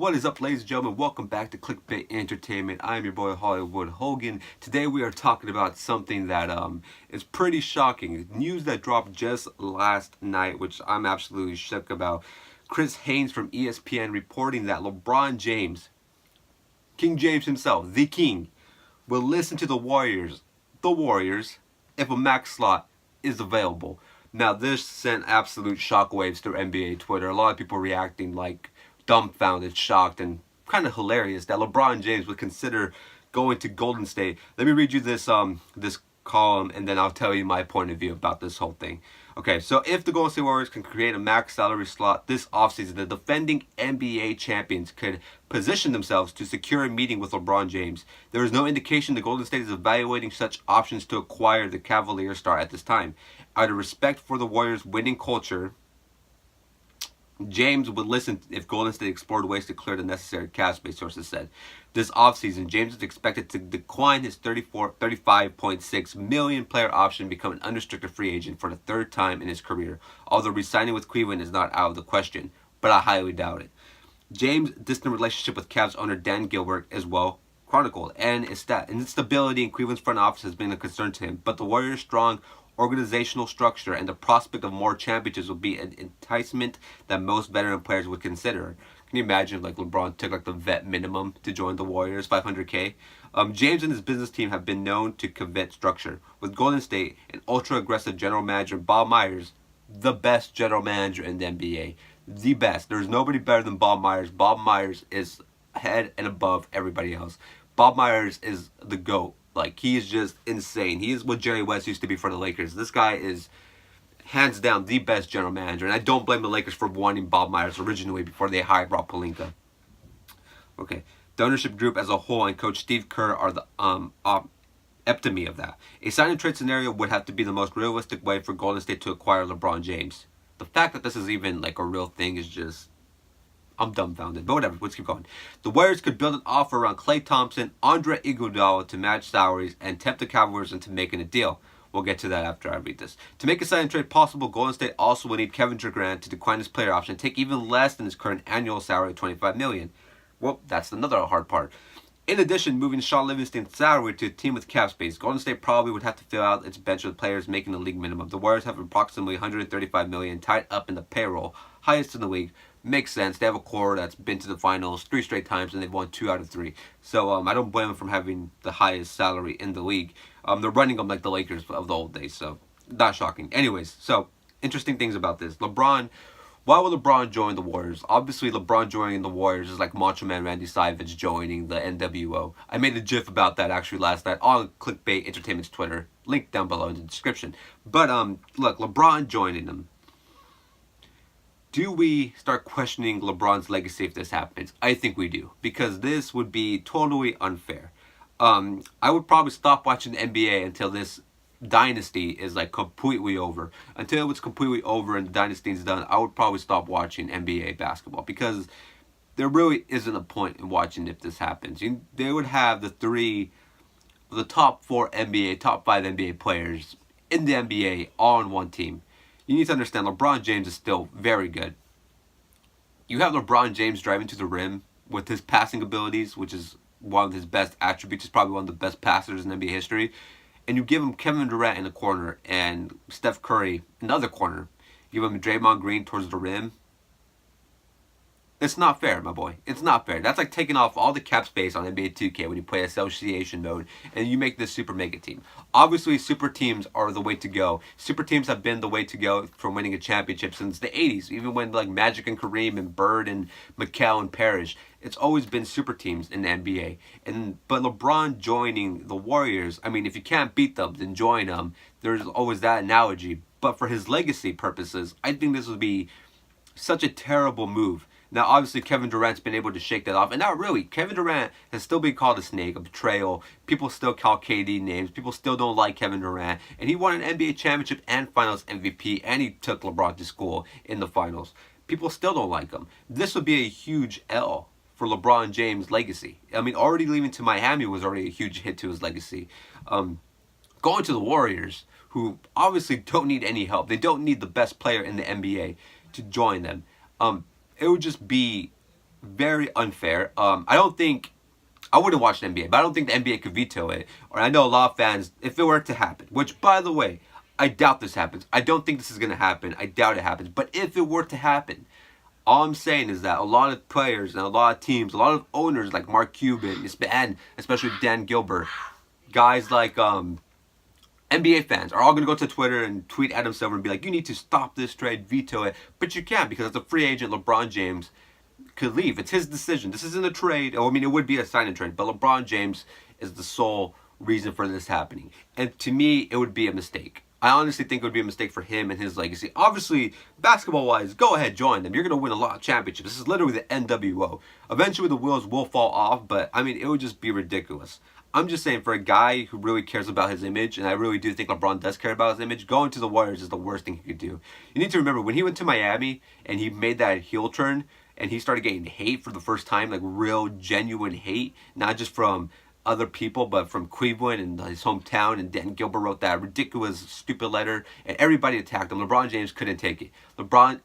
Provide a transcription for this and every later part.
What is up, ladies and gentlemen? Welcome back to Clickbait Entertainment. I am your boy Holguin. Today we are talking about something that is pretty shocking. News that dropped just last night, which I'm absolutely shook about. Chris Haynes from ESPN reporting that LeBron James, King James himself, the King, will listen to the Warriors, if a max slot is available. Now, this sent absolute shockwaves through NBA Twitter. A lot of people reacting like dumbfounded, shocked, and kind of hilarious that LeBron James would consider going to Golden State. Let me read you this column, and then I'll tell you my point of view about this whole thing. Okay, so if the Golden State Warriors can create a max salary slot this offseason, the defending NBA champions could position themselves to secure a meeting with LeBron James. There is no indication the Golden State is evaluating such options to acquire the Cavalier star at this time. Out of respect for the Warriors' winning culture, James would listen if Golden State explored ways to clear the necessary cap space, sources said. This offseason, James is expected to decline his $35.6 million player option and become an unrestricted free agent for the third time in his career, although re-signing with Cleveland is not out of the question, but I highly doubt it. James' distant relationship with Cavs owner Dan Gilbert is well chronicled, and instability in Cleveland's front office has been a concern to him, but the Warriors' strong organizational structure and the prospect of more championships will be an enticement that most veteran players would consider. Can you imagine if LeBron took the vet minimum to join the Warriors, $500K? James and his business team have been known to covet structure. With Golden State, an ultra-aggressive general manager, Bob Myers, the best general manager in the NBA. The best. There's nobody better than Bob Myers. Bob Myers is head and above everybody else. Bob Myers is the GOAT. He is just insane. He is what Jerry West used to be for the Lakers. This guy is hands down the best general manager. And I don't blame the Lakers for wanting Bob Myers originally before they hired Rob Pelinka. Okay. The ownership group as a whole and coach Steve Kerr are the epitome of that. A sign and trade scenario would have to be the most realistic way for Golden State to acquire LeBron James. The fact that this is even a real thing is just... I'm dumbfounded, but whatever, let's keep going. The Warriors could build an offer around Klay Thompson, Andre Iguodala to match salaries and tempt the Cavaliers into making a deal. We'll get to that after I read this. To make a sign and trade possible, Golden State also will need Kevin Durant to decline his player option and take even less than his current annual salary of $25 million. Well, that's another hard part. In addition, moving Shaun Livingston's salary to a team with cap space, Golden State probably would have to fill out its bench with players making the league minimum. The Warriors have approximately $135 million tied up in the payroll, highest in the league. Makes sense. They have a core that's been to the finals 3 straight times, and they've won 2 out of 3. So I don't blame them for having the highest salary in the league. They're running them like the Lakers of the old days, so not shocking. Anyways, so interesting things about this. LeBron, why would LeBron join the Warriors? Obviously, LeBron joining the Warriors is like Macho Man Randy Savage joining the NWO. I made a GIF about that actually last night on Clickbait Entertainment's Twitter. Link down below in the description. But look, LeBron joining them. Do we start questioning LeBron's legacy if this happens? I think we do, because this would be totally unfair. I would probably stop watching the NBA until this dynasty is completely over. Until it's completely over and the dynasty is done, I would probably stop watching NBA basketball, because there really isn't a point in watching if this happens. They would have the top 5 NBA players in the NBA all on one team. You need to understand, LeBron James is still very good. You have LeBron James driving to the rim with his passing abilities, which is one of his best attributes. He's probably one of the best passers in NBA history. And you give him Kevin Durant in the corner and Steph Curry in the other corner. You give him Draymond Green towards the rim. It's not fair, my boy. It's not fair. That's like taking off all the cap space on NBA 2K when you play association mode and you make this super mega team. Obviously, super teams are the way to go. Super teams have been the way to go for winning a championship since the 80s. Even when Magic and Kareem and Bird and McHale and Parrish, it's always been super teams in the NBA. But LeBron joining the Warriors, I mean, if you can't beat them, then join them. There's always that analogy. But for his legacy purposes, I think this would be such a terrible move. Now, obviously, Kevin Durant's been able to shake that off. And not really. Kevin Durant has still been called a snake, a betrayal. People still call KD names. People still don't like Kevin Durant. And he won an NBA championship and finals MVP. And he took LeBron to school in the finals. People still don't like him. This would be a huge L for LeBron James' legacy. I mean, already leaving to Miami was already a huge hit to his legacy. Going to the Warriors, who obviously don't need any help. They don't need the best player in the NBA to join them. It would just be very unfair. I wouldn't watch the NBA, but I don't think the NBA could veto it. Or I know a lot of fans, if it were to happen, which by the way, I doubt this happens. I don't think this is going to happen. I doubt it happens. But if it were to happen, all I'm saying is that a lot of players and a lot of teams, a lot of owners like Mark Cuban, and especially Dan Gilbert, guys like NBA fans are all going to go to Twitter and tweet Adam Silver and be like, you need to stop this trade, veto it. But you can't, because as a free agent, LeBron James could leave. It's his decision. This isn't a trade. I mean, it would be a sign and trade, but LeBron James is the sole reason for this happening. And to me, it would be a mistake. I honestly think it would be a mistake for him and his legacy. Obviously, basketball-wise, go ahead, join them. You're going to win a lot of championships. This is literally the NWO. Eventually, the wheels will fall off, but, I mean, it would just be ridiculous. I'm just saying, for a guy who really cares about his image, and I really do think LeBron does care about his image, going to the Warriors is the worst thing he could do. You need to remember, when he went to Miami and he made that heel turn, and he started getting hate for the first time, like real, genuine hate, not just from other people, but from Cleveland and his hometown, and Dan Gilbert wrote that ridiculous, stupid letter, and everybody attacked him. LeBron James couldn't take it.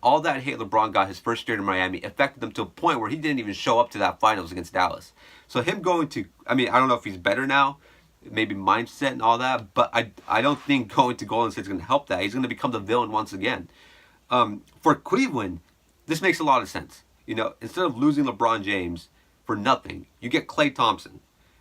All that hate LeBron got his first year in Miami affected him to a point where he didn't even show up to that finals against Dallas. So him going to, I mean, I don't know if he's better now, maybe mindset and all that, but I don't think going to Golden State is going to help that. He's going to become the villain once again. For Cleveland, this makes a lot of sense. You know, instead of losing LeBron James for nothing, you get Klay Thompson.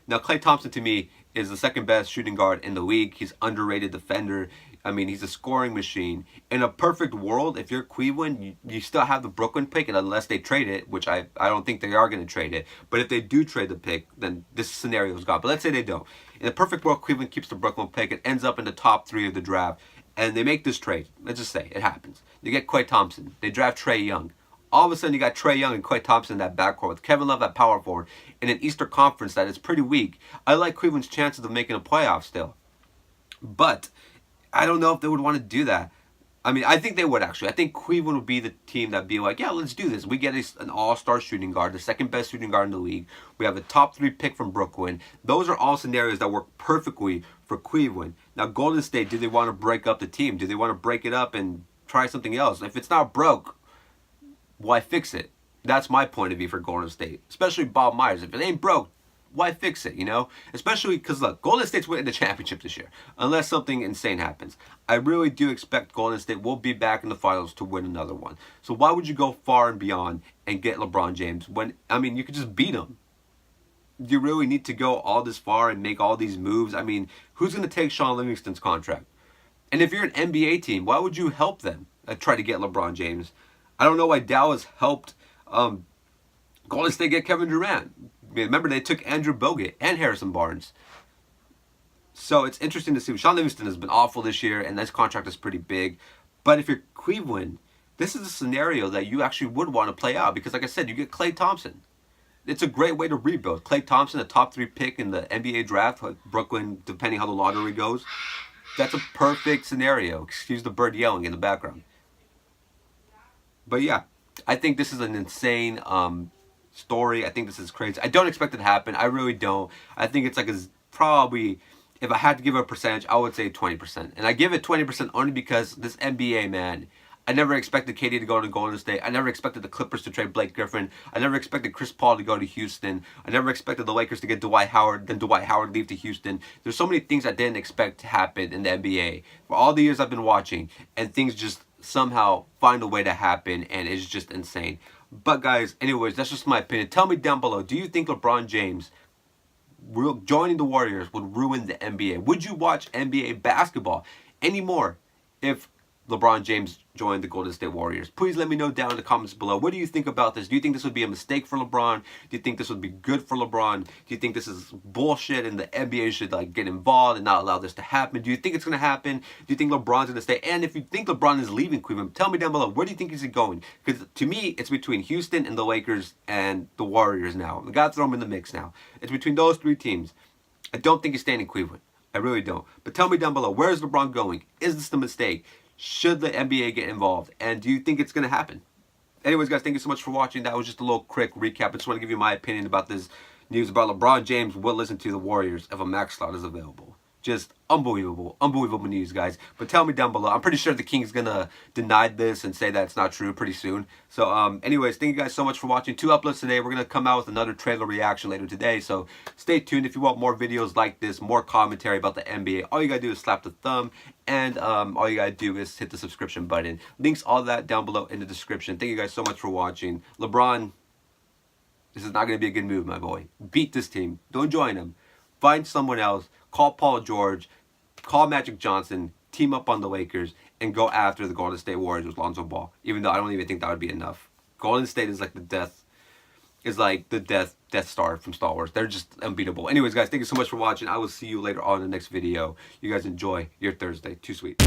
Now, Klay Thompson, to me, is the second best shooting guard in the league. He's an underrated defender. I mean, he's a scoring machine. In a perfect world, if you're Cleveland, you still have the Brooklyn pick, and unless they trade it, which I don't think they are going to trade it, but if they do trade the pick, then this scenario is gone. But let's say they don't. In a perfect world, Cleveland keeps the Brooklyn pick. It ends up in the top 3 of the draft, and they make this trade. Let's just say it happens. They get Klay Thompson. They draft Trae Young. All of a sudden, you got Trae Young and Klay Thompson in that backcourt with Kevin Love at power forward in an Eastern Conference that is pretty weak. I like Cleveland's chances of making a playoff still. But I don't know if they would want to do that. I mean, I think they would, actually. I think Cleveland would be the team that would be like, yeah, let's do this. We get an all-star shooting guard, the second best shooting guard in the league. We have a top 3 pick from Brooklyn. Those are all scenarios that work perfectly for Cleveland. Now, Golden State, do they want to break up the team? Do they want to break it up and try something else? If it's not broke, why fix it? That's my point of view for Golden State. Especially Bob Myers. If it ain't broke, why fix it, you know? Especially because, look, Golden State's winning the championship this year. Unless something insane happens. I really do expect Golden State will be back in the finals to win another one. So why would you go far and beyond and get LeBron James when, I mean, you could just beat him? Do you really need to go all this far and make all these moves? I mean, who's going to take Sean Livingston's contract? And if you're an NBA team, why would you help them try to get LeBron James? I don't know why Dallas helped Golden State get Kevin Durant. Remember, they took Andrew Bogut and Harrison Barnes. So it's interesting to see. Sean Livingston has been awful this year, and this contract is pretty big. But if you're Cleveland, this is a scenario that you actually would want to play out because, like I said, you get Klay Thompson. It's a great way to rebuild. Klay Thompson, a top 3 pick in the NBA draft, like Brooklyn, depending how the lottery goes. That's a perfect scenario. Excuse the bird yelling in the background. But yeah, I think this is an insane story. I think this is crazy. I don't expect it to happen. I really don't. I think it's like probably, if I had to give it a percentage, I would say 20%. And I give it 20% only because this NBA, man, I never expected KD to go to Golden State. I never expected the Clippers to trade Blake Griffin. I never expected Chris Paul to go to Houston. I never expected the Lakers to get Dwight Howard, then Dwight Howard leave to Houston. There's so many things I didn't expect to happen in the NBA for all the years I've been watching, and things just somehow find a way to happen, and it's just insane. But guys, anyways, that's just my opinion. Tell me down below, do you think LeBron James joining the Warriors would ruin the NBA? Would you watch NBA basketball anymore if LeBron James joined the Golden State Warriors? Please let me know down in the comments below. What do you think about this? Do you think this would be a mistake for LeBron? Do you think this would be good for LeBron? Do you think this is bullshit and the NBA should like get involved and not allow this to happen? Do you think it's going to happen? Do you think LeBron's going to stay? And if you think LeBron is leaving Cleveland, tell me down below. Where do you think he's going? Because to me, it's between Houston and the Lakers and the Warriors now. We got to throw him in the mix now. It's between those 3 teams. I don't think he's staying in Cleveland. I really don't. But tell me down below, where is LeBron going? Is this the mistake? Should the NBA get involved? And do you think it's going to happen? Anyways, guys, thank you so much for watching. That was just a little quick recap. I just want to give you my opinion about this news about LeBron James will listen to the Warriors if a max slot is available. Just unbelievable news, guys. But tell me down below. I'm pretty sure the King's gonna deny this and say that's not true pretty soon. So anyways, thank you guys so much for watching. 2 uploads today. We're gonna come out with another trailer reaction later today, so stay tuned. If you want more videos like this, more commentary about the NBA, all you gotta do is slap the thumb, and all you gotta do is hit the subscription button. Links, all that down below in the description. Thank you guys so much for watching. LeBron, this is not gonna be a good move, my boy. Beat this team. Don't join them. Find someone else. Call Paul George, call Magic Johnson, team up on the Lakers, and go after the Golden State Warriors with Lonzo Ball. Even though I don't even think that would be enough. Golden State is like the Death Star from Star Wars. They're just unbeatable. Anyways, guys, thank you so much for watching. I will see you later on in the next video. You guys enjoy your Thursday. Too sweet.